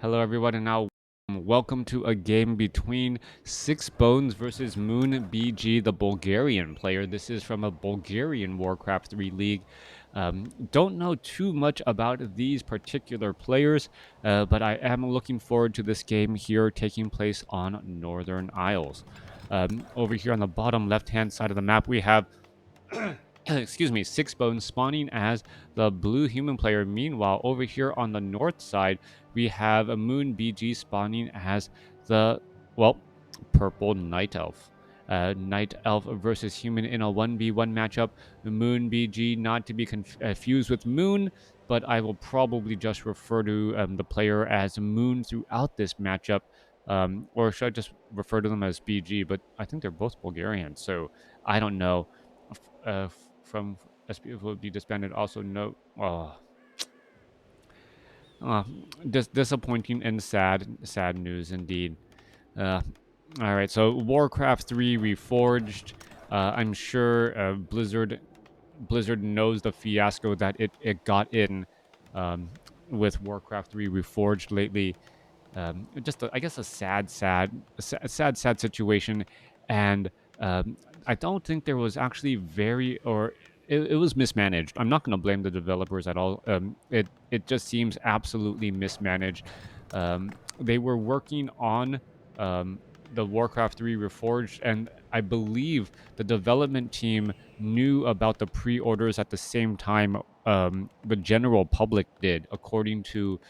Hello everyone, and now welcome to a game between Sixb0nes versus MoonBG, the Bulgarian player. This is from a Bulgarian WarCraft 3 league. Don't know too much about these particular players, but I am looking forward to this game here taking place on Northern Isles. Over here on the bottom left-hand side of the map, we have excuse me, Sixb0nes spawning as the blue human player. Meanwhile, over here on the north side, we have a MoonBG spawning as the, well, purple night elf. Night elf versus human in a 1v1 matchup. MoonBG not to be confused with Moon, but I will probably just refer to the player as Moon throughout this matchup. Or should I just refer to them as BG? But I think they're both Bulgarian, so I don't know. From SPF will be disbanded. Also, no. Uh, Disappointing and sad news indeed. Uh, all right, so WarCraft 3 Reforged. I'm sure Blizzard knows the fiasco that it got in with WarCraft 3 Reforged lately. I guess a sad situation, and I don't think there was actually it was mismanaged. I'm not going to blame the developers at all. It just seems absolutely mismanaged. They were working on the WarCraft 3 Reforged, and I believe the development team knew about the pre-orders at the same time the general public did, according to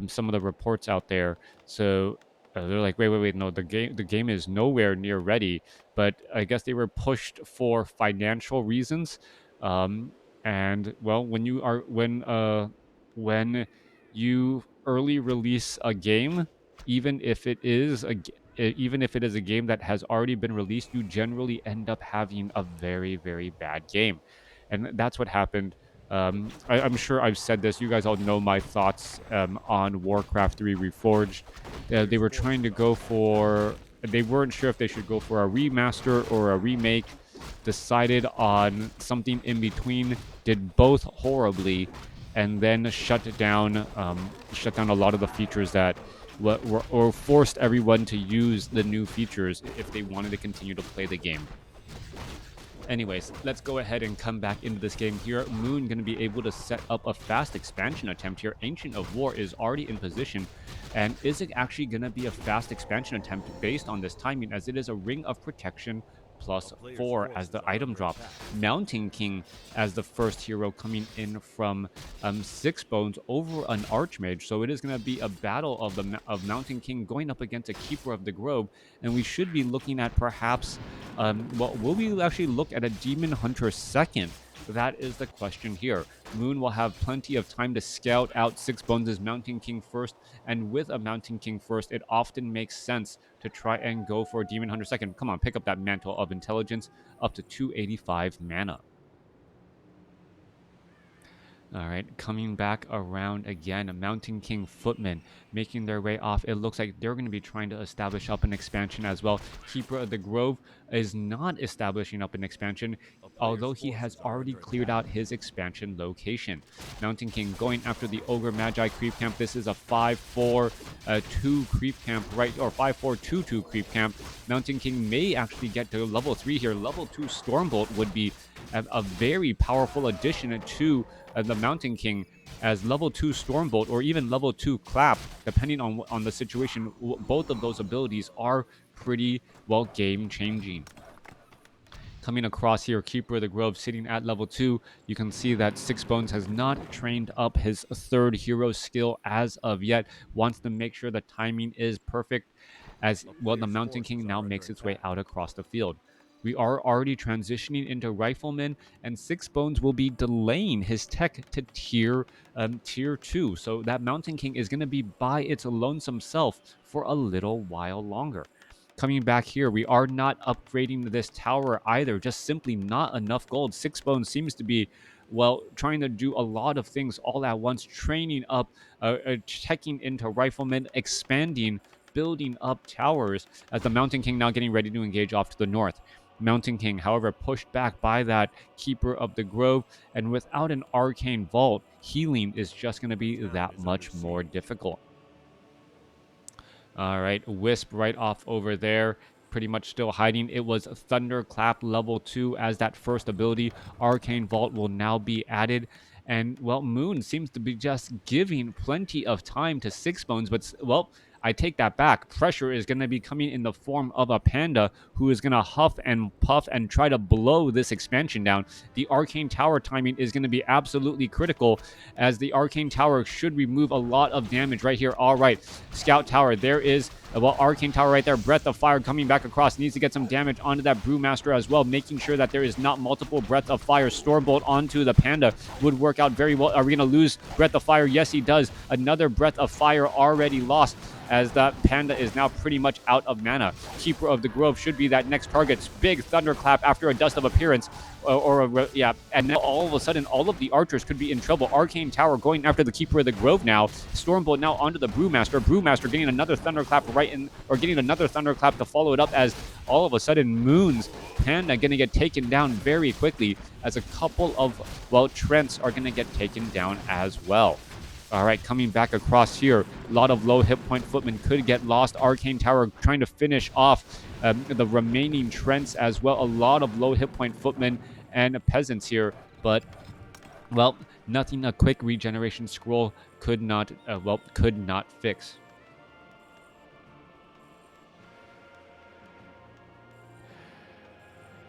some of the reports out there. So they're like, wait, no, the game is nowhere near ready. But I guess they were pushed for financial reasons. And well, when you early release a game, even if it is a game that has already been released, you generally end up having a very, very bad game. And that's what happened. I'm sure I've said this. You guys all know my thoughts on Warcraft 3 Reforged. They were trying to go for. They weren't sure if they should go for a remaster or a remake. Decided on something in between. Did both horribly, and then shut down a lot of the features that or forced everyone to use the new features if they wanted to continue to play the game. Anyways, let's go ahead and come back into this game here. Moon going to be able to set up a fast expansion attempt here. Ancient of War is already in position. And is it actually going to be a fast expansion attempt based on this timing, as it is a Ring of Protection +4 as the item drop? Mountain King as the first hero coming in from Sixb0nes over an Archmage. So it is going to be a battle of Mountain King going up against a Keeper of the Grove. And we should be looking at perhaps will we actually look at a Demon Hunter second? That is the question here. Moon will have plenty of time to scout out Sixb0nes' Mountain King first, and with a Mountain King first, it often makes sense to try and go for a Demon Hunter second. Come on, pick up that Mantle of Intelligence, up to 285 mana. All right, coming back around again, a Mountain King Footman making their way off. It looks like they're going to be trying to establish up an expansion as well. Keeper of the Grove is not establishing up an expansion, although he has already cleared out his expansion location. Mountain King going after the Ogre Magi creep camp. This is a 5-4-2 creep camp, right? Or 5-4-2-2 creep camp. Mountain King may actually get to level 3 here. Level 2 Stormbolt would be a very powerful addition to the Mountain King, as level 2 Stormbolt or even level 2 Clap, depending on the situation. Both of those abilities are pretty, well, game-changing. Coming across here, Keeper of the Grove sitting at level 2. You can see that Sixb0nes has not trained up his third hero skill as of yet. Wants to make sure the timing is perfect, as well the Mountain King now makes its way out across the field. We are already transitioning into Rifleman, and Sixb0nes will be delaying his tech to tier 2. So that Mountain King is going to be by its lonesome self for a little while longer. Coming back here, we are not upgrading this tower either. Just simply not enough gold. Sixb0nes seems to be, well, trying to do a lot of things all at once, training up, checking into Rifleman, expanding, building up towers, as the Mountain King now getting ready to engage off to the north. Mountain King, however, pushed back by that Keeper of the Grove, and without an Arcane Vault, healing is just going to be that much more difficult. All right, Wisp right off over there. Pretty much still hiding. It was Thunderclap level 2 as that first ability. Arcane Vault will now be added. And, well, Moon seems to be just giving plenty of time to Sixb0nes, but, well, I take that back. Pressure is going to be coming in the form of a Panda who is going to huff and puff and try to blow this expansion down. The Arcane Tower timing is going to be absolutely critical, as the Arcane Tower should remove a lot of damage right here. All right, Scout Tower, there is, well, Arcane Tower right there. Breath of Fire coming back across. Needs to get some damage onto that Brewmaster as well, making sure that there is not multiple Breath of Fire. Stormbolt onto the Panda would work out very well. Are we going to lose Breath of Fire? Yes, he does. Another Breath of Fire already lost, as that Panda is now pretty much out of mana. Keeper of the Grove should be that next target. Big Thunderclap after a Dust of Appearance. Yeah, and now all of a sudden, all of the archers could be in trouble. Arcane Tower going after the Keeper of the Grove now. Stormbolt now onto the Brewmaster. Brewmaster getting another Thunderclap right in, or getting another Thunderclap to follow it up, as all of a sudden, Moon's Panda going to get taken down very quickly, as a couple of, well, Trents are going to get taken down as well. All right, coming back across here, a lot of low hit point footmen could get lost. Arcane Tower trying to finish off the remaining Trents as well. A lot of low hit point footmen and peasants here, but, well, nothing a quick regeneration scroll could not fix.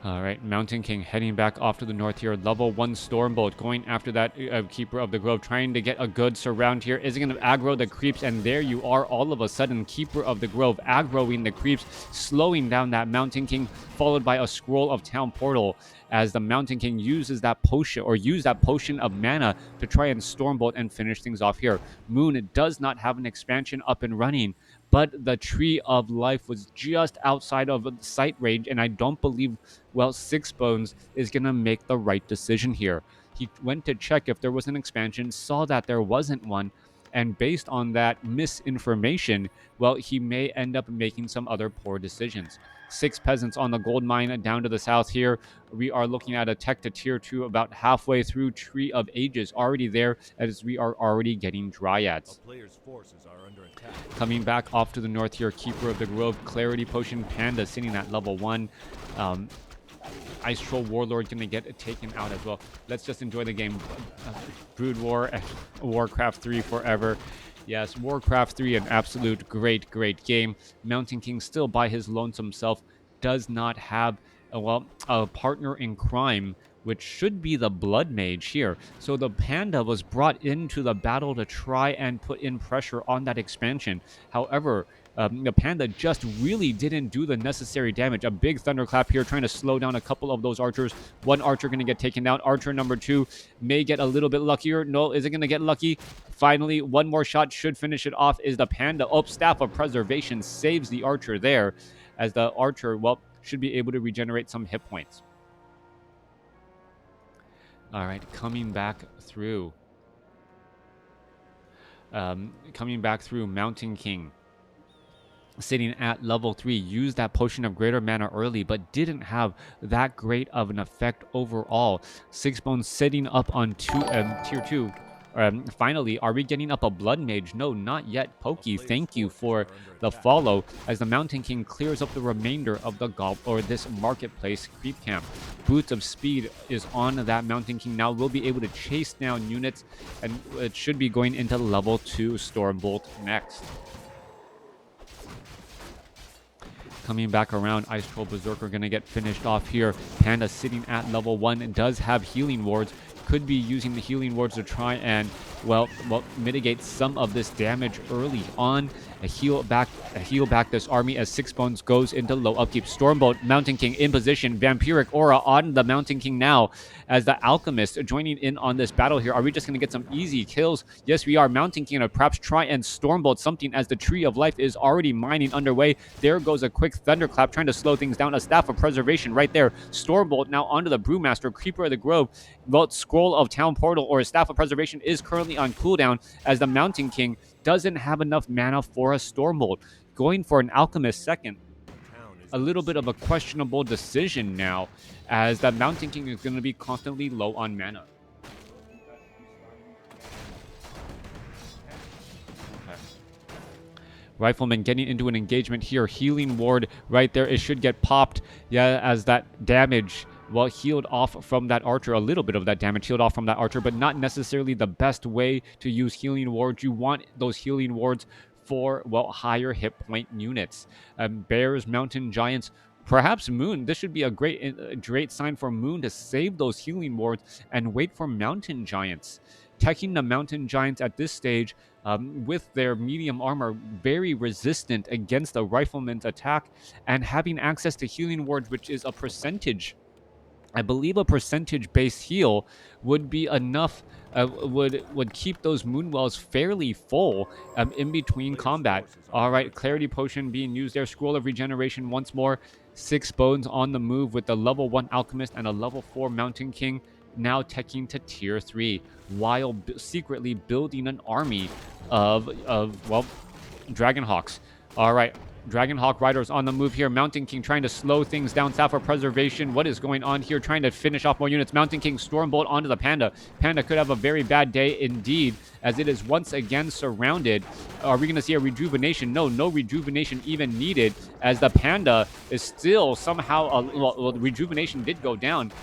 All right, Mountain King heading back off to the north here. Level 1 Stormbolt going after that Keeper of the Grove, trying to get a good surround here. Is it going to aggro the creeps? And there you are, all of a sudden, Keeper of the Grove aggroing the creeps, slowing down that Mountain King, followed by a Scroll of Town Portal, as the Mountain King uses that potion, or use that potion of mana to try and Stormbolt and finish things off here. Moon does not have an expansion up and running, but the Tree of Life was just outside of sight range, and I don't believe, well, Sixb0nes is going to make the right decision here. He went to check if there was an expansion, saw that there wasn't one, and based on that misinformation, well, he may end up making some other poor decisions. 6 peasants on the gold mine down to the south here. We are looking at a tech to tier 2 about halfway through Tree of Ages, already there, as we are already getting dryads. Coming back off to the north here, Keeper of the Grove, Clarity Potion Panda sitting at level 1. Ice Troll Warlord going to get taken out as well. Let's just enjoy the game. Brood War and WarCraft 3 forever. Yes, WarCraft 3, an absolute great game. Mountain King still by his lonesome self, does not have, a partner in crime, which should be the Blood Mage here. So the Panda was brought into the battle to try and put in pressure on that expansion. However, the Panda just really didn't do the necessary damage. A big Thunderclap here trying to slow down a couple of those archers. One archer going to get taken down. Archer number 2 may get a little bit luckier. No, is it going to get lucky? Finally, one more shot should finish it off. Is the Panda. Oh, Staff of Preservation saves the archer there, as the archer, well, should be able to regenerate some hit points. All right, coming back through. Mountain King, sitting at level 3, used that Potion of Greater Mana early, but didn't have that great of an effect overall. Sixb0nes sitting up on tier 2. Finally, are we getting up a Blood Mage? No, not yet. Pokey, thank you for the follow, as the Mountain King clears up the remainder of the this marketplace creep camp. Boots of Speed is on that Mountain King now. Will be able to chase down units, and it should be going into level 2 Stormbolt next. Coming back around, Ice Troll Berserker going to get finished off here. Panda sitting at level 1 and does have healing wards. Could be using the healing wards to try and, well, mitigate some of this damage early on. Heal back this army as Sixb0nes goes into low upkeep. Stormbolt, Mountain King in position. Vampiric Aura on the Mountain King now, as the Alchemist joining in on this battle here. Are we just going to get some easy kills? Yes, we are. Mountain King to perhaps try and Stormbolt something, as the Tree of Life is already mining underway. There goes a quick Thunderclap trying to slow things down. A Staff of Preservation right there. Stormbolt now onto the Brewmaster. Keeper of the Grove. Well, Scroll of Town Portal, or Staff of Preservation, is currently on cooldown, as the Mountain King doesn't have enough mana for a Stormbolt. Going for an Alchemist second. A little bit of a questionable decision now, as the Mountain King is going to be constantly low on mana. Rifleman getting into an engagement here. Healing ward right there. It should get popped. Yeah, as that damage, well, healed off from that archer. A little bit of that damage healed off from that archer, but not necessarily the best way to use healing wards. You want those healing wards for, well, higher hit point units. Bears, Mountain Giants, perhaps Moon. This should be a great sign for Moon to save those healing wards and wait for Mountain Giants. Teching the Mountain Giants at this stage, with their medium armor, very resistant against the Rifleman's attack, and having access to healing wards, which is a percentage. I believe a percentage-based heal would be enough, would keep those Moonwells fairly full in between combat. All right, Clarity Potion being used there. Scroll of Regeneration once more. Sixb0nes on the move with the level 1 Alchemist and a level 4 Mountain King, now teching to tier 3, while secretly building an army of well, Dragonhawks. All right, Dragonhawk Riders on the move here. Mountain King trying to slow things down. Staff of Preservation. What is going on here? Trying to finish off more units. Mountain King Stormbolt onto the Panda. Panda could have a very bad day indeed, as it is once again surrounded. Are we going to see a rejuvenation? No rejuvenation even needed, as the Panda is still somehow... well, rejuvenation did go down,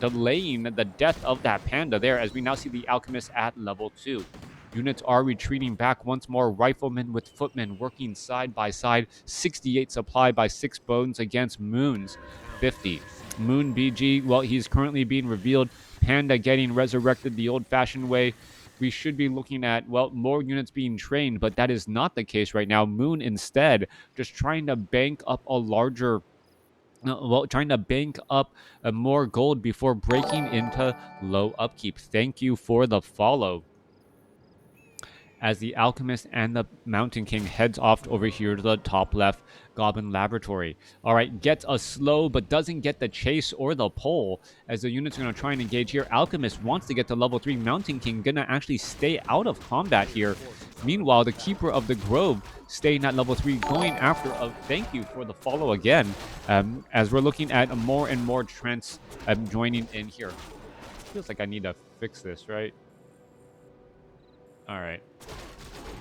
delaying the death of that Panda there, as we now see the Alchemist at level 2. Units are retreating back once more. Riflemen with footmen working side by side. 68 supply by Sixb0nes against Moon's 50. MoonBG, well, he's currently being revealed. Panda getting resurrected the old-fashioned way. We should be looking at, well, more units being trained, but that is not the case right now. Moon instead just trying to bank up a larger... well, trying to bank up more gold before breaking into low upkeep. Thank you for the follow. As the Alchemist and the Mountain King heads off over here to the top left Goblin Laboratory. All right, gets a slow, but doesn't get the chase or the pull, as the unit's going to try and engage here. Alchemist wants to get to level 3. Mountain King going to actually stay out of combat here. Meanwhile, the Keeper of the Grove staying at level 3, going after a... Thank you for the follow again, as we're looking at more and more Trents joining in here. Feels like I need to fix this, right? All right.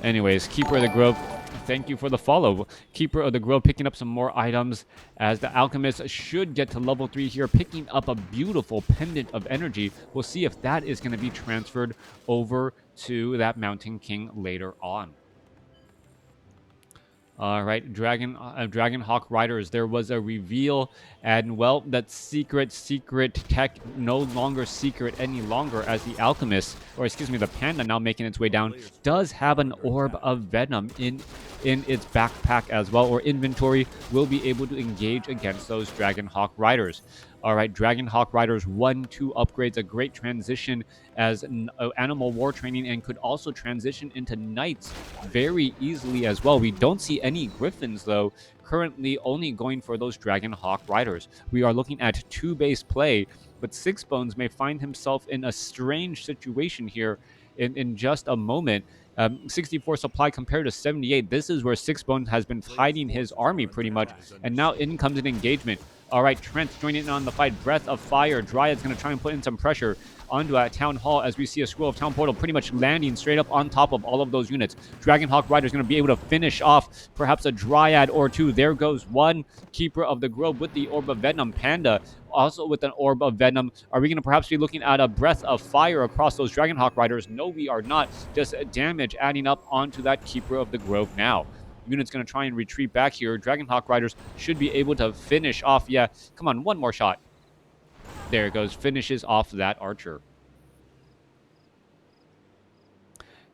Anyways, Keeper of the Grove, thank you for the follow. Keeper of the Grove picking up some more items, as the Alchemist should get to level 3 here, picking up a beautiful Pendant of Energy. We'll see if that is going to be transferred over to that Mountain King later on. All right, Dragonhawk Riders, there was a reveal, and well, that secret tech no longer secret any longer, as the Alchemist, or excuse me, the Panda now making its way down, does have an Orb of Venom in its backpack as well, or inventory, will be able to engage against those Dragonhawk Riders. All right, Dragonhawk Riders 1-2 upgrades, a great transition as animal war training, and could also transition into knights very easily as well. We don't see any griffins, though, currently only going for those Dragonhawk Riders. We are looking at 2-base play, but Sixb0nes may find himself in a strange situation here in just a moment. 64 supply compared to 78. This is where Sixb0nes has been hiding his army pretty much, and now in comes an engagement. All right, Trent's joining in on the fight. Breath of Fire. Dryad's going to try and put in some pressure onto a Town Hall, as we see a Scroll of Town Portal pretty much landing straight up on top of all of those units. Dragonhawk Rider is going to be able to finish off perhaps a Dryad or two. There goes one. Keeper of the Grove with the Orb of Venom. Panda also with an Orb of Venom. Are we going to perhaps be looking at a Breath of Fire across those Dragonhawk Riders? No, we are not. Just damage adding up onto that Keeper of the Grove now. Unit's going to try and retreat back here. Dragonhawk Riders should be able to finish off. Yeah, come on, one more shot. There it goes. Finishes off that archer.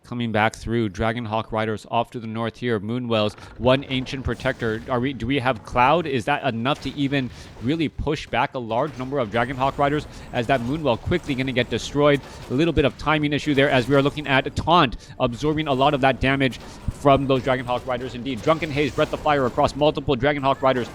Coming back through, Dragonhawk Riders off to the north here. Moonwells, one Ancient Protector. Do we have Cloud? Is that enough to even really push back a large number of Dragonhawk Riders, as that Moonwell quickly going to get destroyed? A little bit of timing issue there, as we are looking at Taunt absorbing a lot of that damage from those Dragonhawk Riders indeed. Drunken Haze, Breath of Fire across multiple Dragonhawk Riders.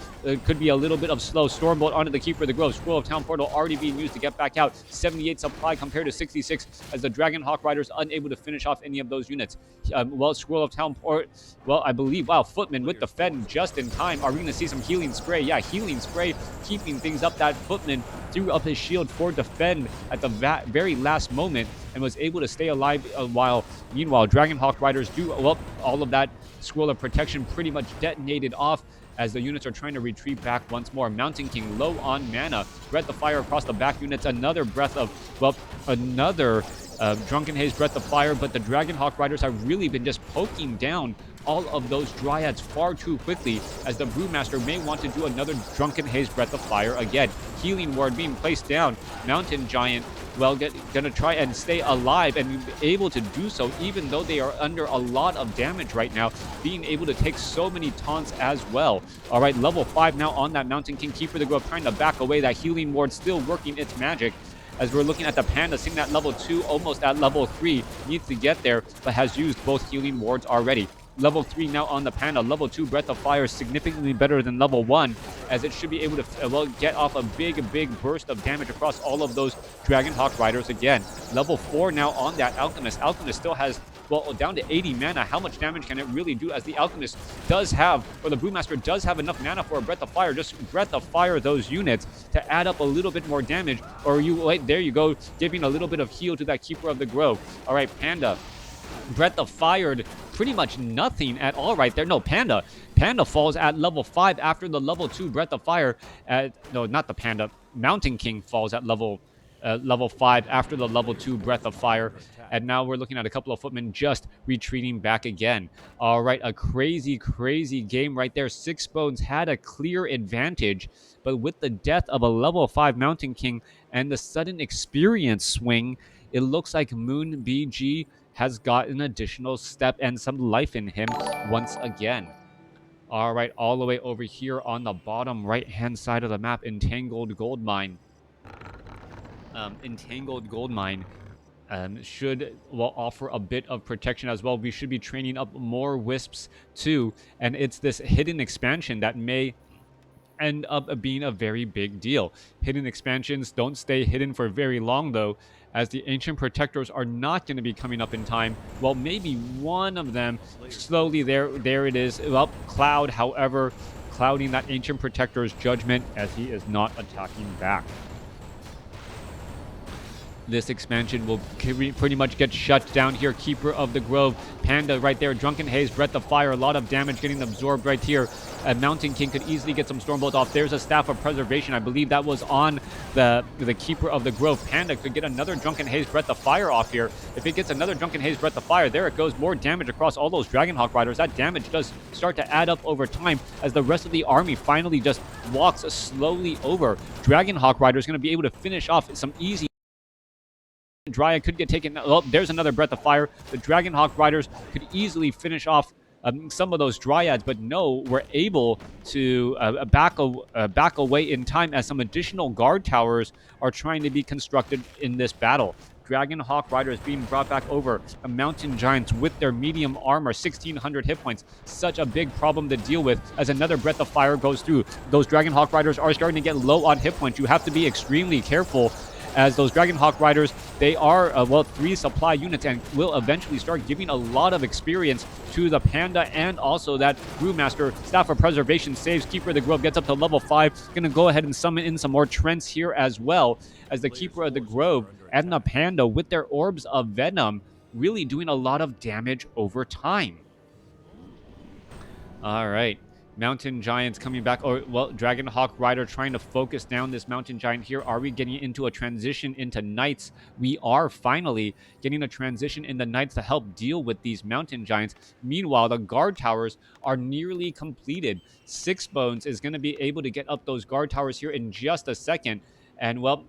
Could be a little bit of slow. Stormbolt onto the Keeper of the Grove. Scroll of Town Portal already being used to get back out. 78 supply compared to 66, as the Dragonhawk Riders unable to finish off any of those units. Well, Scroll of Town Port, well, I believe, wow, Footman with the Fen just in time. Are we going to see some Healing Spray? Yeah, Healing Spray keeping things up. That Footman threw up his shield for defend at the very last moment, and was able to stay alive while meanwhile Dragonhawk Riders do, well, all of that scroll of protection pretty much detonated off as the units are trying to retreat back once more. Mountain King low on mana. Breath of Fire across the back units. Another breath of, well, another Drunken Haze Breath of Fire, but the Dragonhawk Riders have really been just poking down all of those Dryads far too quickly, as the Brewmaster may want to do another Drunken Haze Breath of Fire again. Healing Ward being placed down. Mountain Giant, well, gonna try and stay alive and be able to do so, even though they are under a lot of damage right now, being able to take so many taunts as well. All right, level 5 now on that Mountain King. Keeper of the Grove trying to back away. That Healing Ward still working its magic, as we're looking at the Panda sitting at level 2, almost at level 3, needs to get there, but has used both Healing Wards already. Level 3 now on the Panda. Level 2 Breath of Fire is significantly better than level 1, as it should be able to, well, get off a big burst of damage across all of those Dragonhawk Riders again. Level 4 now on that Alchemist. Alchemist still has, well, down to 80 mana. How much damage can it really do, as the Alchemist does have, or the Brewmaster does have enough mana for a Breath of Fire. Just Breath of Fire those units to add up a little bit more damage, or you, wait, there you go, giving a little bit of heal to that Keeper of the Grove. All right, Panda. Breath of Fired pretty much nothing at all right there. No, Panda falls at level 5 after the level 2 Breath of Fire. No, not the Panda. Mountain King falls at level 5 after the level 2 Breath of Fire. And now we're looking at a couple of footmen just retreating back again. All right, a crazy game right there. Sixb0nes had a clear advantage, but with the death of a level 5 Mountain King and the sudden experience swing, it looks like MoonBG has got an additional step and some life in him once again. All right, all the way over here on the bottom right-hand side of the map, Entangled Goldmine. Entangled Goldmine should, well, offer a bit of protection as well. We should be training up more Wisps too, and it's this hidden expansion that may end up being a very big deal. Hidden expansions don't stay hidden for very long though, as the Ancient Protectors are not going to be coming up in time. Well, maybe one of them slowly, there it is. Well, Cloud, however, clouding that Ancient Protector's judgment as he is not attacking back. This expansion will pretty much get shut down here. Keeper of the Grove, Panda right there. Drunken Haze, Breath of Fire, a lot of damage getting absorbed right here. Mountain King could easily get some Stormbolt off. There's a Staff of Preservation. I believe that was on the Keeper of the Grove. Panda could get another Drunken Haze, Breath of Fire off here. If it gets another Drunken Haze, Breath of Fire, there it goes. More damage across all those Dragonhawk Riders. That damage does start to add up over time as the rest of the army finally just walks slowly over. Dragonhawk Rider is going to be able to finish off some easy. Dryad could get taken. Oh, there's another Breath of Fire. The Dragonhawk Riders could easily finish off some of those Dryads, but no, we're able to back away in time as some additional guard towers are trying to be constructed in this battle. Dragonhawk Riders being brought back over. The Mountain Giants with their medium armor, 1,600 hit points. Such a big problem to deal with as another Breath of Fire goes through. Those Dragonhawk Riders are starting to get low on hit points. You have to be extremely careful, as those Dragonhawk Riders, they are, well, 3 supply units and will eventually start giving a lot of experience to the Panda and also that Brewmaster. Staff of Preservation saves. Keeper of the Grove gets up to level 5. Going to go ahead and summon in some more Trents here as well, as the Keeper of the Grove and the Panda with their Orbs of Venom really doing a lot of damage over time. All right. Mountain Giants coming back, or, well, Dragonhawk Rider trying to focus down this Mountain Giant here. Are we getting into a transition into Knights? We are finally getting a transition in the Knights to help deal with these Mountain Giants. Meanwhile, the guard towers are nearly completed. Sixb0nes is going to be able to get up those guard towers here in just a second. And, well,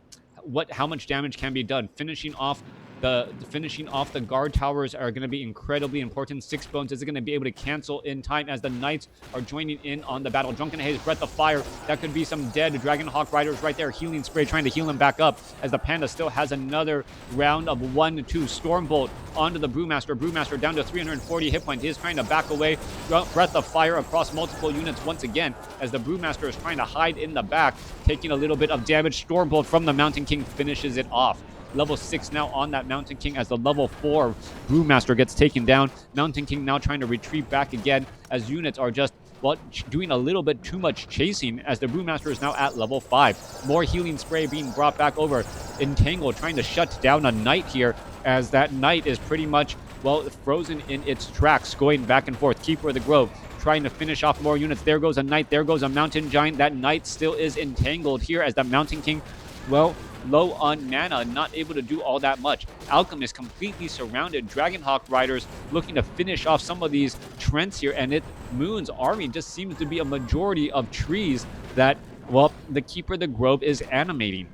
how much damage can be done? Finishing off the guard towers are going to be incredibly important. Sixb0nes is going to be able to cancel in time as the Knights are joining in on the battle. Drunken Haze, Breath of Fire, that could be some dead Dragonhawk Riders right there. Healing Spray trying to heal him back up as the Panda still has another round of 1-2. Stormbolt onto the Brewmaster. Brewmaster down to 340 hit points. He is trying to back away. Breath of Fire across multiple units once again as the Brewmaster is trying to hide in the back, taking a little bit of damage. Stormbolt from the Mountain King finishes it off. Level 6 now on that Mountain King as the level 4 Brewmaster gets taken down. Mountain King now trying to retreat back again as units are just, well, doing a little bit too much chasing as the Brewmaster is now at level 5. More healing spray being brought back over. Entangle trying to shut down a knight here as that knight is pretty much, well, frozen in its tracks, going back and forth. Keeper of the Grove trying to finish off more units. There goes a knight. There goes a mountain giant. That knight still is entangled here as the Mountain King, well, low on mana, not able to do all that much. Alchemist completely surrounded. Dragonhawk Riders looking to finish off some of these Trents here, and Moon's army just seems to be a majority of trees that, well, the Keeper of the Grove is animating.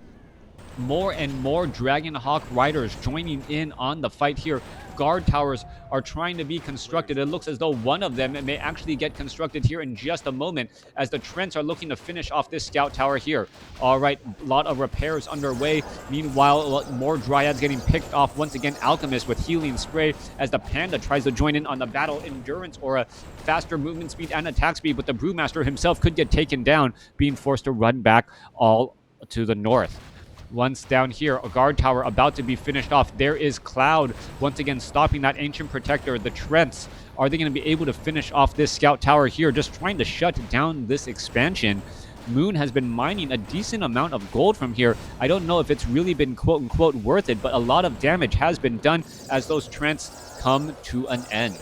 More and more Dragonhawk Riders joining in on the fight here. Guard towers are trying to be constructed. It looks as though one of them may actually get constructed here in just a moment as the Trents are looking to finish off this scout tower here. All right, a lot of repairs underway. Meanwhile, more Dryads getting picked off. Once again, Alchemist with healing spray as the Panda tries to join in on the battle endurance aura. Faster movement speed and attack speed, but the Brewmaster himself could get taken down, being forced to run back all to the north. Once down here, a guard tower about to be finished off. There is Cloud once again stopping that Ancient Protector. The Trents, are they going to be able to finish off this scout tower here, just trying to shut down this expansion? Moon has been mining a decent amount of gold from here. I don't know if it's really been quote-unquote worth it, but a lot of damage has been done as those Trents come to an end.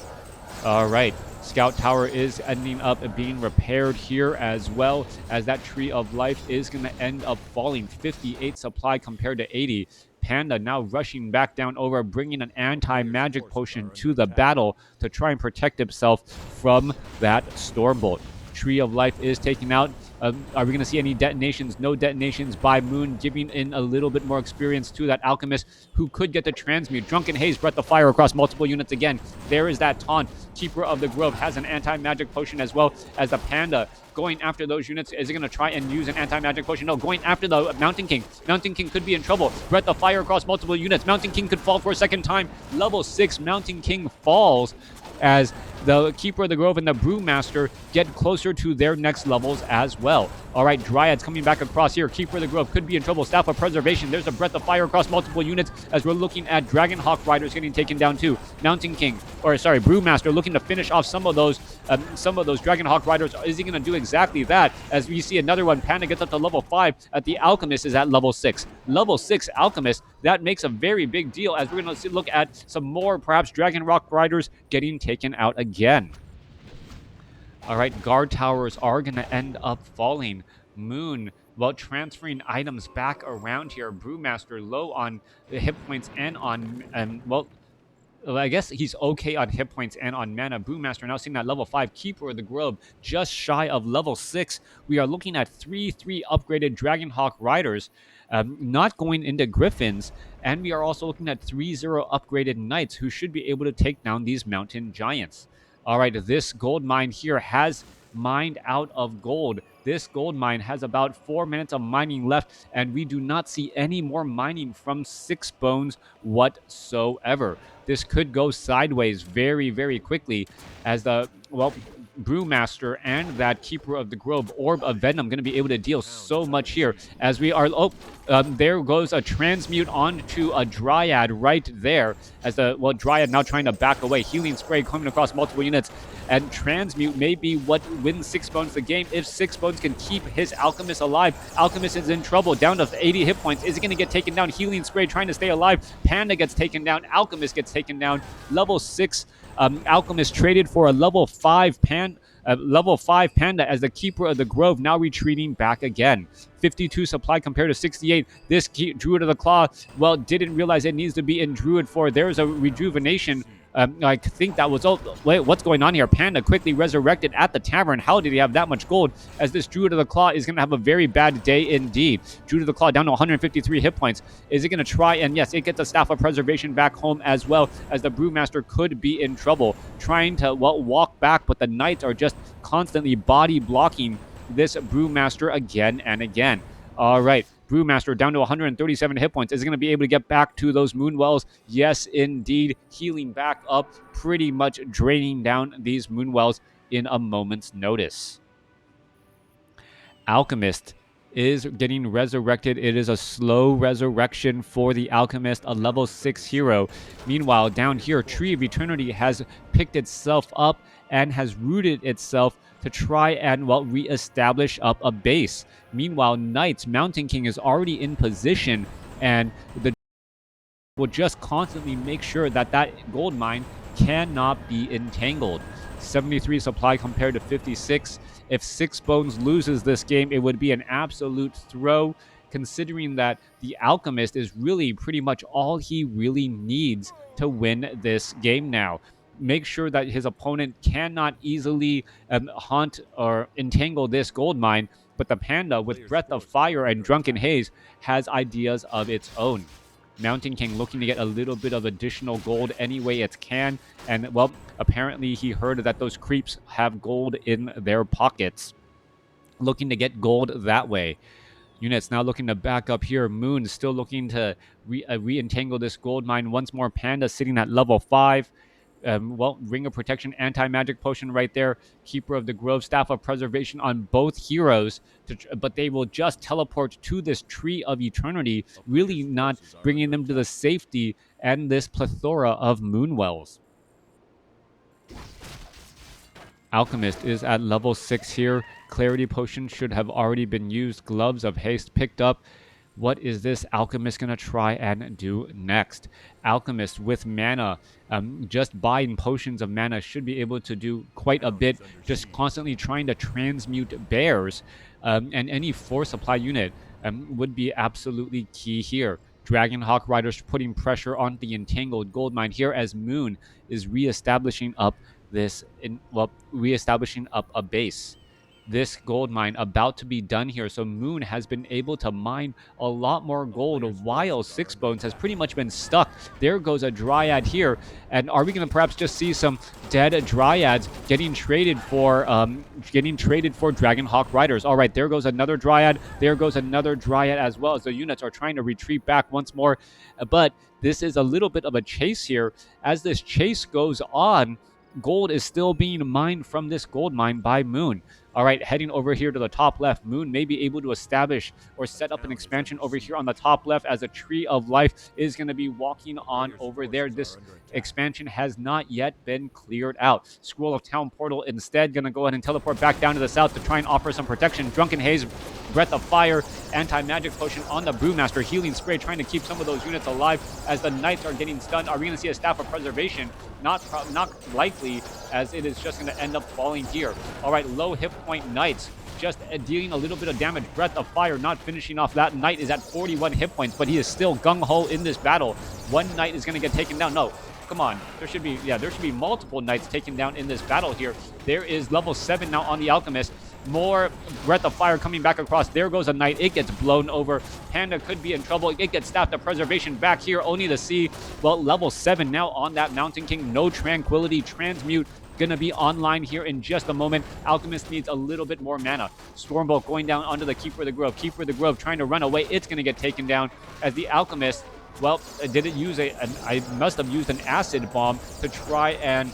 All right. Scout Tower is ending up being repaired here as well, as that Tree of Life is going to end up falling. 58 supply compared to 80. Panda now rushing back down over, bringing an anti-magic potion to the battle to try and protect himself from that Stormbolt. Tree of Life is taken out. Are we going to see any detonations? No detonations by Moon, giving in a little bit more experience to that Alchemist who could get the transmute. Drunken Haze, Breath of Fire across multiple units again. There is that taunt. Keeper of the Grove has an anti-magic potion as well as the Panda going after those units. Is it going to try and use an anti-magic potion? No, going after the Mountain King. Mountain King could be in trouble. Breath of Fire across multiple units. Mountain King could fall for a second time. Level 6 Mountain King falls as the Keeper of the Grove and the Brewmaster get closer to their next levels as well. All right, Dryads coming back across here. Keeper of the Grove could be in trouble. Staff of Preservation. There's a Breath of Fire across multiple units as we're looking at Dragonhawk Riders getting taken down too. Mountain King, Brewmaster looking to finish off some of those Dragonhawk Riders. Is he going to do exactly that? As we see another one, Panda gets up to level 5. The Alchemist is at level 6. Level 6 Alchemist, that makes a very big deal as we're going to look at some more perhaps Dragonhawk Riders getting taken out again. All right, guard towers are going to end up falling. Moon, well, transferring items back around here. Brewmaster low on hit points and on, I guess he's okay on hit points and on mana. Brewmaster now seeing that level 5 Keeper of the Grove just shy of level 6. We are looking at 3 upgraded Dragonhawk Riders, not going into Griffins. And we are also looking at 3 upgraded Knights who should be able to take down these Mountain Giants. All right, this gold mine here has mined out of gold. This gold mine has about 4 minutes of mining left, and we do not see any more mining from Sixb0nes whatsoever. This could go sideways very, very quickly as the, well, Brewmaster and that Keeper of the Grove Orb of Venom going to be able to deal so much here as we are. There goes a transmute onto a Dryad right there as the, well, Dryad now trying to back away. Healing spray coming across multiple units, and transmute may be what wins Sixb0nes the game if Sixb0nes can keep his Alchemist alive. Alchemist is in trouble, down to 80 hit points. Is he going to get taken down? Healing spray trying to stay alive. Panda gets taken down. Alchemist gets taken down. Level 6 Alchemist traded for a level 5 Panda as the Keeper of the Grove now retreating back again. 52 supply compared to 68. This Druid of the Claw, well, didn't realize it needs to be in Druid for. There's a rejuvenation. I think that was... Oh, wait, what's going on here? Panda quickly resurrected at the tavern. How did he have that much gold? As this Druid of the Claw is going to have a very bad day indeed. Druid of the Claw down to 153 hit points. Is it going to try? And yes, it gets a Staff of Preservation back home as well, as the Brewmaster could be in trouble. Trying to, well, walk back, but the Knights are just constantly body blocking this Brewmaster again and again. All right. Brewmaster down to 137 hit points. Is he going to be able to get back to those Moonwells? Yes, indeed. Healing back up, pretty much draining down these Moonwells in a moment's notice. Alchemist is getting resurrected. It is a slow resurrection for the Alchemist, a level 6 hero. Meanwhile, down here, Tree of Eternity has picked itself up and has rooted itself to try and, well, reestablish up a base. Meanwhile, Knights, Mountain King is already in position, and the will just constantly make sure that that gold mine cannot be entangled. 73 supply compared to 56. If Sixb0nes loses this game, it would be an absolute throw, considering that the Alchemist is really pretty much all he really needs to win this game now. Make sure that his opponent cannot easily haunt or entangle this gold mine, but the Panda, with Breath of Fire and Drunken Haze, has ideas of its own. Mountain King looking to get a little bit of additional gold any way it can. And, well, apparently he heard that those creeps have gold in their pockets. Looking to get gold that way. Units now looking to back up here. Moon still looking to re-entangle this gold mine once more. Panda sitting at level 5. Well, Ring of Protection, Anti-Magic Potion right there. Keeper of the Grove, Staff of Preservation on both heroes. But they will just teleport to this Tree of Eternity, really not bringing them to the safety and this plethora of Moonwells. Alchemist is at level 6 here. Clarity Potion should have already been used. Gloves of Haste picked up. What is this Alchemist going to try and do next? Alchemist with mana, just buying potions of mana should be able to do quite a bit, just constantly trying to transmute bears. And any 4 supply unit would be absolutely key here. Dragonhawk Riders putting pressure on the entangled gold mine here as Moon is reestablishing up reestablishing up a base. This gold mine about to be done here. So Moon has been able to mine a lot more gold while Sixb0nes has pretty much been stuck. There goes a Dryad here. And are we going to perhaps just see some dead Dryads getting traded for Dragonhawk Riders? All right, there goes another Dryad. There goes another Dryad as well as the units are trying to retreat back once more. But this is a little bit of a chase here. As this chase goes on, gold is still being mined from this gold mine by Moon. All right, heading over here to the top left, Moon may be able to establish or set up an expansion over here on the top left as a Tree of Life is going to be walking on over there. This expansion has not yet been cleared out. Scroll of Town Portal instead going to go ahead and teleport back down to the south to try and offer some protection. Drunken Haze, Breath of Fire, Anti-Magic Potion on the Brewmaster, Healing Spray trying to keep some of those units alive as the Knights are getting stunned. Are we going to see a Staff of Preservation? Not likely, as it is just going to end up falling here. All right, low hit point Knights just dealing a little bit of damage. Breath of Fire not finishing off. That Knight is at 41 hit points, but he is still gung-ho in this battle. One Knight is going to get taken down. No, come on. There should be multiple Knights taken down in this battle here. There is level 7 now on the Alchemist. More Breath of Fire coming back across. There goes a Knight. It gets blown over. Panda could be in trouble. It gets Staff of Preservation back here. Only to see, well, level 7 now on that Mountain King. No Tranquility. Transmute going to be online here in just a moment. Alchemist needs a little bit more mana. Stormbolt going down onto the Keeper of the Grove. Keeper of the Grove trying to run away. It's going to get taken down as the Alchemist, well, did it use I must have used an acid bomb to try and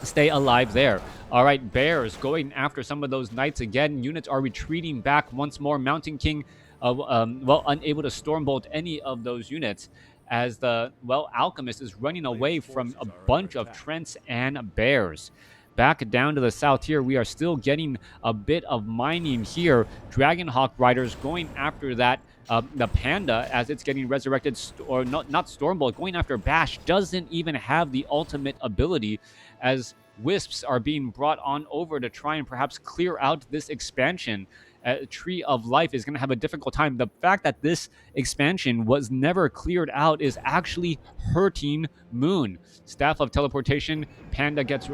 stay alive there. All right, Bears going after some of those Knights again. Units are retreating back once more. Mountain King, unable to Stormbolt any of those units as the, well, Alchemist is running away from a bunch of Trents and Bears. Back down to the south here, we are still getting a bit of mining here. Dragonhawk Riders going after that, the Panda as it's getting resurrected, or not Stormbolt, going after Bash. Doesn't even have the ultimate ability as Wisps are being brought on over to try and perhaps clear out this expansion. Tree of Life is going to have a difficult time. The fact that this expansion was never cleared out is actually hurting Moon. Staff of Teleportation, Panda gets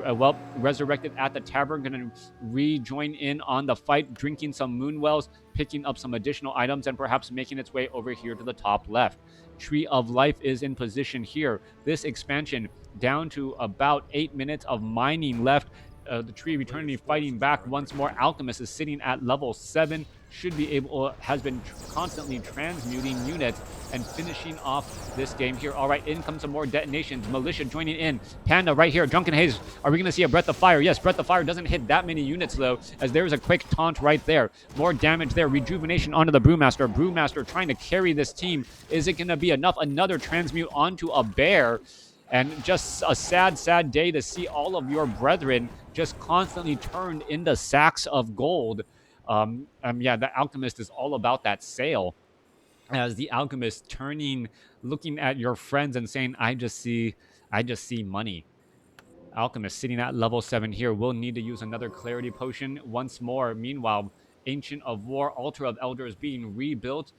resurrected at the tavern, going to rejoin in on the fight, drinking some Moonwells, picking up some additional items, and perhaps making its way over here to the top left. Tree of Life is in position here. This expansion down to about 8 minutes of mining left. the Tree of Eternity fighting back once more. Alchemist is sitting at level 7, should be able, has been constantly transmuting units and finishing off this game here. All right, in comes some more detonations. Militia joining in. Panda right here. Drunken Haze. Are we going to see a Breath of Fire? Yes, Breath of Fire doesn't hit that many units, though, as there's a quick taunt right there. More damage there. Rejuvenation onto the Brewmaster. Brewmaster trying to carry this team. Is it going to be enough? Another transmute onto a bear. And just a sad, sad day to see all of your brethren just constantly turned into sacks of gold. Yeah, the Alchemist is all about that sale. As the Alchemist turning, looking at your friends and saying, I just see money. Alchemist sitting at level 7 here will need to use another Clarity Potion once more. Meanwhile, Ancient of War, Altar of Elders being rebuilt.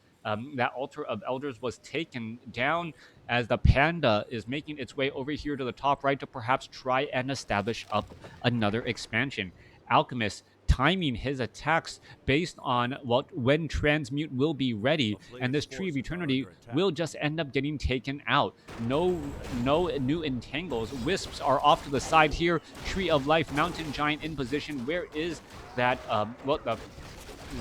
That Altar of Elders was taken down as the Panda is making its way over here to the top right to perhaps try and establish up another expansion. Alchemist timing his attacks based on when transmute will be ready, and this Tree of Eternity will just end up getting taken out. No new entangles. Wisps are off to the side here. Tree of Life, Mountain Giant in position. Where is that?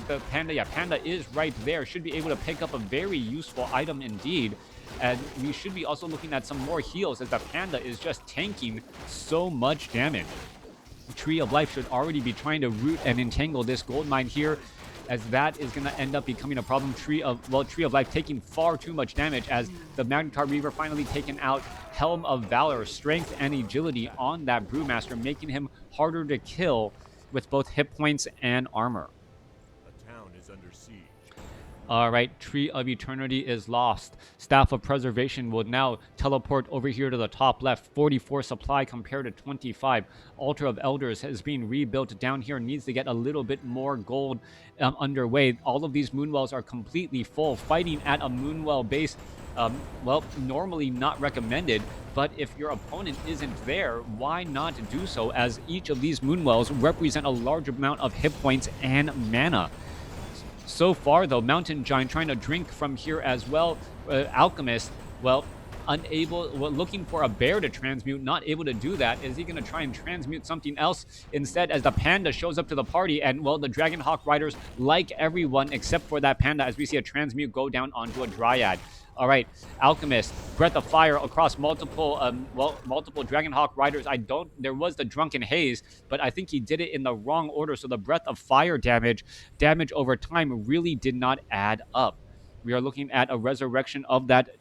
The Panda, yeah, Panda is right there. Should be able to pick up a very useful item indeed. And we should be also looking at some more heals, as the Panda is just tanking so much damage. Tree of Life should already be trying to root and entangle this gold mine here, as that is going to end up becoming a problem. Tree of Life taking far too much damage, as the Magnetar Reaver finally taken out. Helm of Valor, strength and agility on that Brewmaster, making him harder to kill with both hit points and armor. The town is under siege. All right, Tree of Eternity is lost. Staff of Preservation will now teleport over here to the top left. 44 supply compared to 25. Altar of Elders is being rebuilt down here. Needs to get a little bit more gold underway. All of these Moonwells are completely full. Fighting at a Moonwell base, normally not recommended. But if your opponent isn't there, why not do so, as each of these Moonwells represent a large amount of hit points and mana. So far, though, Mountain Giant trying to drink from here as well. Alchemist, looking for a bear to transmute, not able to do that. Is he going to try and transmute something else instead, as the Panda shows up to the party? And, the Dragonhawk Riders, like everyone except for that Panda, as we see a transmute go down onto a Dryad. All right, Alchemist, Breath of Fire across multiple Dragonhawk Riders. There was the Drunken Haze, but I think he did it in the wrong order. So the Breath of Fire damage over time really did not add up. We are looking at a resurrection of that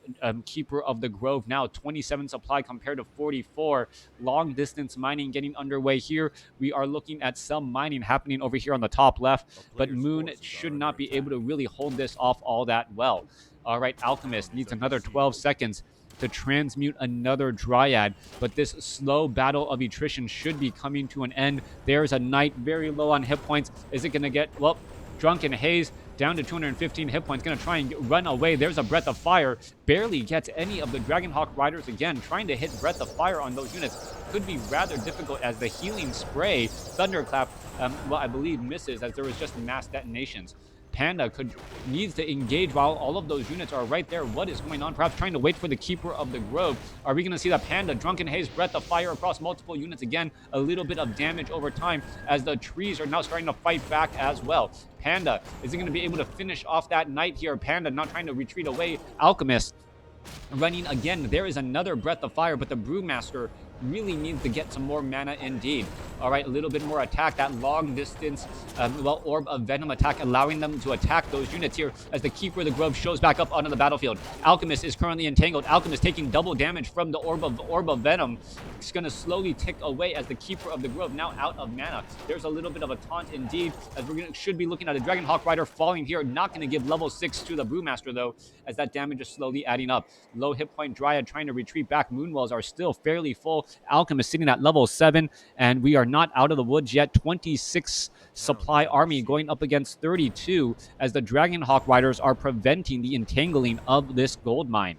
Keeper of the Grove now. 27 supply compared to 44. Long distance mining getting underway here. We are looking at some mining happening over here on the top left, but Moon should not be able to really hold this off all that well. All right, Alchemist needs another 12 seconds to transmute another Dryad, but this slow battle of attrition should be coming to an end. There's a Knight very low on hit points. Is it going to get, Drunken Haze down to 215 hit points, going to try and run away. There's a Breath of Fire. Barely gets any of the Dragonhawk Riders again. Trying to hit Breath of Fire on those units could be rather difficult, as the Healing Spray, Thunderclap, I believe misses, as there was just mass detonations. Panda needs to engage while all of those units are right there. What is going on? Perhaps trying to wait for the Keeper of the Grove. Are we going to see the Panda, Drunken Haze, Breath of Fire across multiple units again? A little bit of damage over time, as the trees are now starting to fight back as well. Panda, is he going to be able to finish off that Knight here? Panda not trying to retreat away. Alchemist running again. There is another Breath of Fire, but the Brewmaster really needs to get some more mana indeed. All right, a little bit more attack. That long distance, Orb of Venom attack, allowing them to attack those units here as the Keeper of the Grove shows back up onto the battlefield. Alchemist is currently entangled. Alchemist taking double damage from the Orb of Venom. It's going to slowly tick away as the Keeper of the Grove now out of mana. There's a little bit of a taunt indeed, as should be looking at a Dragonhawk Rider falling here. Not going to give level 6 to the Brewmaster, though, as that damage is slowly adding up. Low hit point Dryad trying to retreat back. Moonwells are still fairly full. Alchemist sitting at level 7, and we are not out of the woods yet. 26 supply army going up against 32, as the Dragonhawk Riders are preventing the entangling of this gold mine.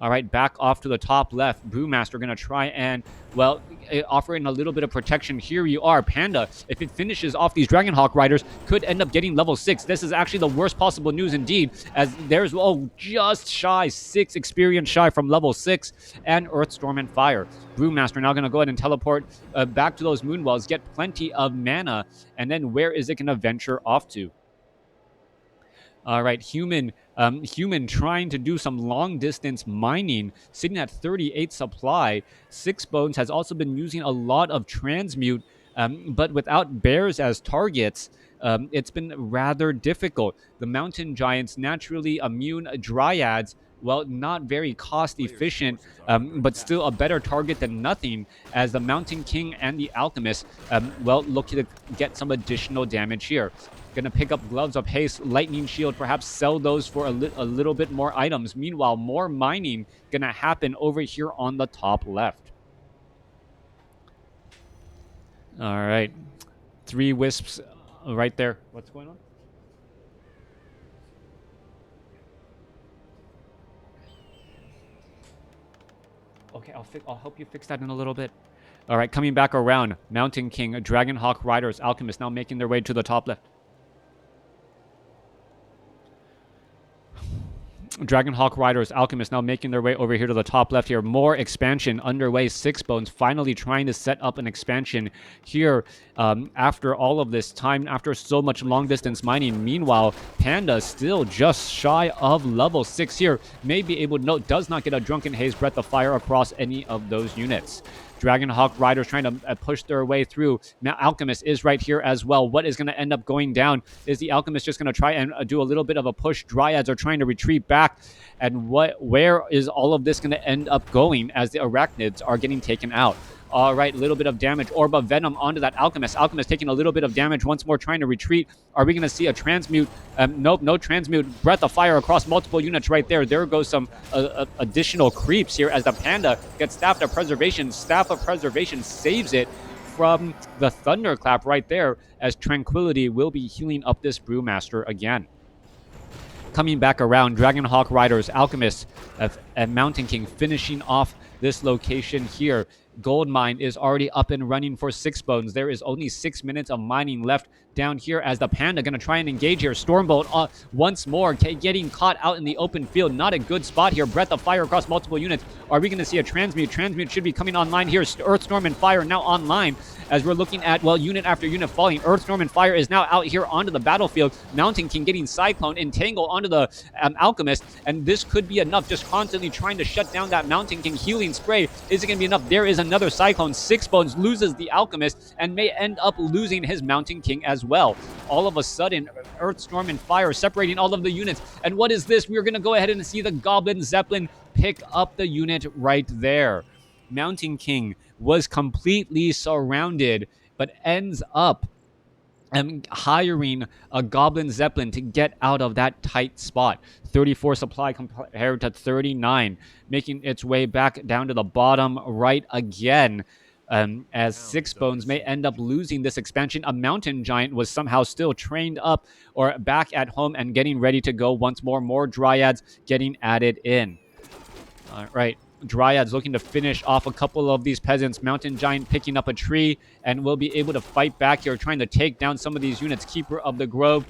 All right, back off to the top left. Brewmaster going to try and, well, offering a little bit of protection. Here you are. Panda, if it finishes off these Dragonhawk Riders, could end up getting level 6. This is actually the worst possible news indeed, as there's, oh, just shy, 6 experience shy from level 6, and Earthstorm and Fire. Brewmaster now going to go ahead and teleport back to those Moonwells, get plenty of mana, and then where is it going to venture off to? All right, human trying to do some long distance mining, sitting at 38 supply. Sixb0nes has also been using a lot of transmute, but without bears as targets, it's been rather difficult. The mountain giants naturally immune dryads. Well, not very cost efficient, but still a better target than nothing, as the Mountain King and the Alchemist, well, look to get some additional damage here. Gonna pick up Gloves of Haste, Lightning Shield, perhaps sell those for a little bit more items. Meanwhile, more mining gonna happen over here on the top left. All right. 3 Wisps right there. What's going on? Okay, I'll help you fix that in a little bit. All right, coming back around. Mountain King, Dragonhawk Riders, Alchemist now making their way to the top left. Dragonhawk Riders, Alchemist now making their way over here to the top left here. More expansion underway. Sixb0nes finally trying to set up an expansion here after all of this time, after so much long distance mining. Meanwhile, Panda still just shy of level 6 here. May be able to note, does not get a Drunken Haze Breath of Fire across any of those units. Dragonhawk Riders trying to push their way through. Now, Alchemist is right here as well. What is going to end up going down? Is the Alchemist just going to try and do a little bit of a push? Dryads are trying to retreat back. And where is all of this going to end up going as the Arachnids are getting taken out? All right, a little bit of damage. Orb of Venom onto that Alchemist. Alchemist taking a little bit of damage once more, trying to retreat. Are we going to see a transmute? Nope, no transmute. Breath of Fire across multiple units right there. There goes some additional creeps here as the Panda gets Staff of Preservation. Staff of Preservation saves it from the Thunderclap right there, as Tranquility will be healing up this Brewmaster again. Coming back around, Dragonhawk Riders, Alchemist, and Mountain King finishing off this location here. Gold mine is already up and running for Sixb0nes. There is only 6 minutes of mining left down here as the Panda going to try and engage here. Stormbolt once more getting caught out in the open field. Not a good spot here. Breath of Fire across multiple units. Are we going to see a transmute? Transmute should be coming online here. Earthstorm and Fire now online as we're looking at, well, unit after unit falling. Earthstorm and Fire is now out here onto the battlefield. Mountain King getting Cyclone, Entangle onto the Alchemist, and this could be enough. Just constantly trying to shut down that Mountain King healing spray. Is it going to be enough? There is another Cyclone. Sixb0nes loses the Alchemist and may end up losing his Mountain King as well. All of a sudden, Earthstorm and Fire separating all of the units. And what is this? We're going to go ahead and see the Goblin Zeppelin pick up the unit right there. Mountain King was completely surrounded, but ends up hiring a Goblin Zeppelin to get out of that tight spot. 34 supply compared to 39, making its way back down to the bottom right again. As Sixb0nes may end up losing this expansion. A Mountain Giant was somehow still trained up or back at home and getting ready to go once more. More Dryads getting added in. All right. Dryads looking to finish off a couple of these peasants. Mountain Giant picking up a tree and will be able to fight back here, trying to take down some of these units. Keeper of the Grove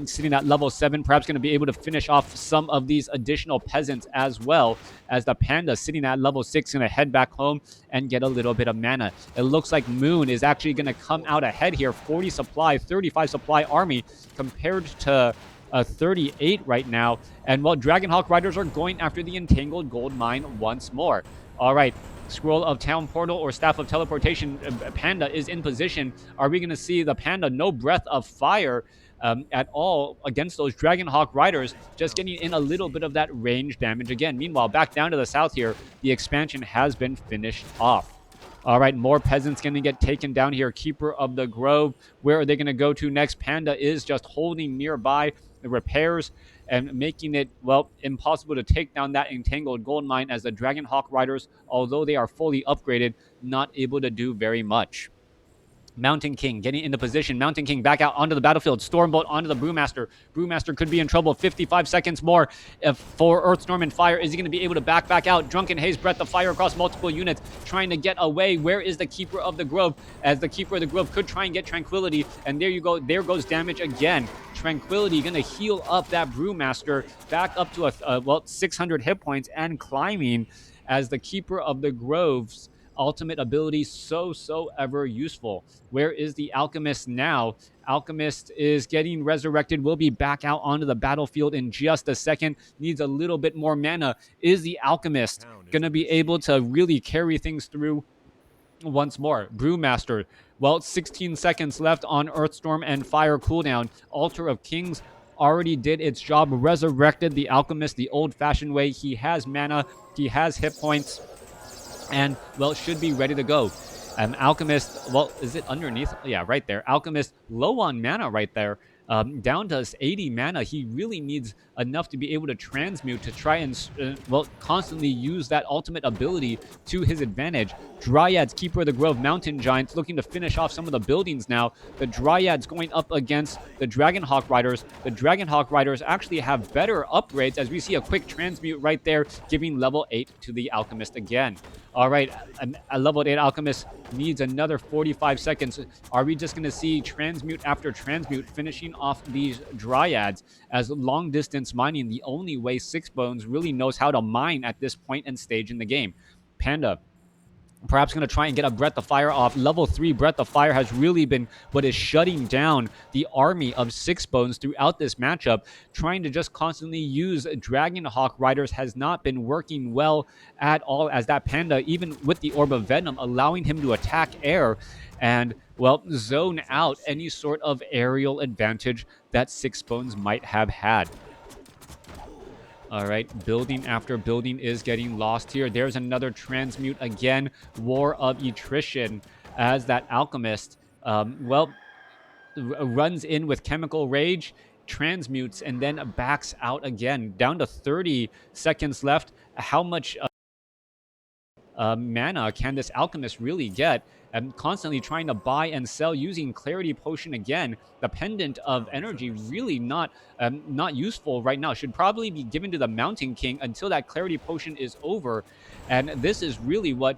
sitting at level 7, perhaps going to be able to finish off some of these additional peasants as well, as the Panda sitting at level 6 going to head back home and get a little bit of mana. It looks like Moon is actually going to come out ahead here. 40 supply, 35 supply army compared to 38 right now. And while Dragonhawk Riders are going after the Entangled Gold Mine once more. All right, Scroll of Town Portal or Staff of Teleportation. Panda is in position. Are we going to see the Panda? No Breath of Fire at all against those Dragonhawk Riders, just getting in a little bit of that range damage again. Meanwhile, back down to the south here, the expansion has been finished off. All right, more peasants going to get taken down here. Keeper of the Grove, where are they going to go to next? Panda is just holding nearby the repairs and making it, well, impossible to take down that Entangled Gold Mine, as the Dragonhawk Riders, although they are fully upgraded, not able to do very much. Mountain King getting into position. Mountain King back out onto the battlefield. Stormbolt onto the Brewmaster. Brewmaster could be in trouble. 55 seconds more for Earthstorm and Fire. Is he going to be able to back out? Drunken Haze, Breath of Fire across multiple units, trying to get away. Where is the Keeper of the Grove? As the Keeper of the Grove could try and get Tranquility. And there you go. There goes damage again. Tranquility going to heal up that Brewmaster back up to 600 hit points and climbing as the Keeper of the Grove's ultimate ability so ever useful. Where is the Alchemist now? Alchemist is getting resurrected. Will be back out onto the battlefield in just a second. Needs a little bit more mana. Is the Alchemist going to be able to really carry things through once more? Brewmaster. Well, 16 seconds left on Earthstorm and Fire cooldown. Altar of Kings already did its job. Resurrected the Alchemist the old-fashioned way. He has mana. He has hit points. And, well, should be ready to go. Alchemist, well, is it underneath? Yeah, right there. Alchemist, low on mana right there. Down to 80 mana. He really needs enough to be able to transmute to try and, constantly use that ultimate ability to his advantage. Dryads, Keeper of the Grove, Mountain Giants looking to finish off some of the buildings now. The Dryads going up against the Dragonhawk Riders. The Dragonhawk Riders actually have better upgrades as we see a quick transmute right there, giving level 8 to the Alchemist again. All right, a level 8 Alchemist needs another 45 seconds. Are we just going to see transmute after transmute finishing off these Dryads as long distance mining the only way Sixb0nes really knows how to mine at this point and stage in the game? Panda perhaps going to try and get a Breath of Fire off. Level 3 Breath of Fire has really been what is shutting down the army of Sixb0nes throughout this matchup. Trying to just constantly use Dragonhawk Riders has not been working well at all, as that Panda, even with the Orb of Venom, allowing him to attack air and, well, zone out any sort of aerial advantage that Sixb0nes might have had. All right, building after building is getting lost here. There's another transmute again. War of Attrition as that Alchemist, runs in with Chemical Rage, transmutes, and then backs out again. Down to 30 seconds left. How much mana can this Alchemist really get? And constantly trying to buy and sell using Clarity Potion again. The Pendant of Energy really not useful right now. Should probably be given to the Mountain King until that Clarity Potion is over. And this is really what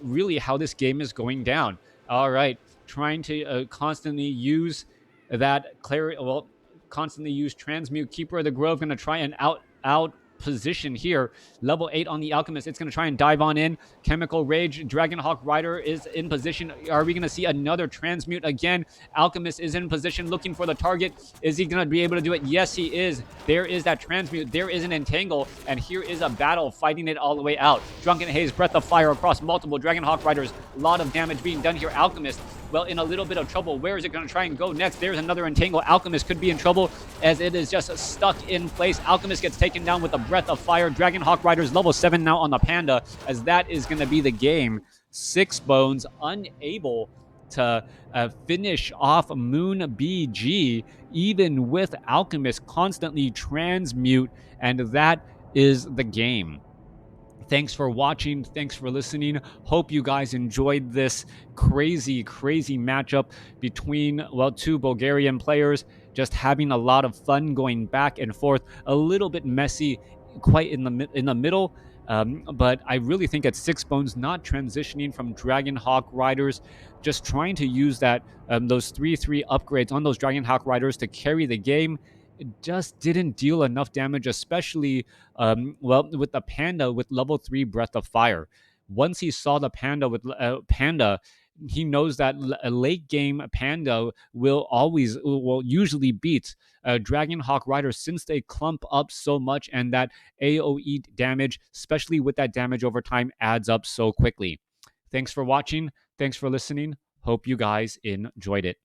really how this game is going down. All right, trying to constantly use that Clarity. Well, constantly use Transmute. Keeper of the Grove going to try and out position here. Level 8 on the Alchemist. It's going to try and dive on in. Chemical Rage. Dragonhawk Rider is in position. Are we going to see another transmute again? Alchemist is in position looking for the target. Is he going to be able to do it? Yes, he is. There is that transmute. There is an entangle. And here is a battle fighting it all the way out. Drunken Haze, Breath of Fire across multiple Dragonhawk Riders. A lot of damage being done here. Alchemist, well, in a little bit of trouble. Where is it going to try and go next? There's another entangle. Alchemist could be in trouble as it is just stuck in place. Alchemist gets taken down with a Breath of Fire. Dragonhawk Riders level 7 now on the Panda, as that is going to be the game. Sixb0nes unable to finish off MoonBG, even with Alchemist constantly transmute, and that is the game. Thanks for watching. Thanks for listening. Hope you guys enjoyed this crazy matchup between, well, two Bulgarian players. Just having a lot of fun going back and forth. A little bit messy, quite in the middle. But I really think it's Sixb0nes not transitioning from Dragonhawk Riders, just trying to use that those 3/3 upgrades on those Dragonhawk Riders to carry the game. It just didn't deal enough damage, especially with the Panda with level 3 Breath of Fire. Once he saw the Panda with Panda, he knows that a late game Panda will usually beat Dragonhawk Riders, since they clump up so much, and that AoE damage, especially with that damage over time, adds up so quickly. Thanks for watching. Thanks for listening. Hope you guys enjoyed it.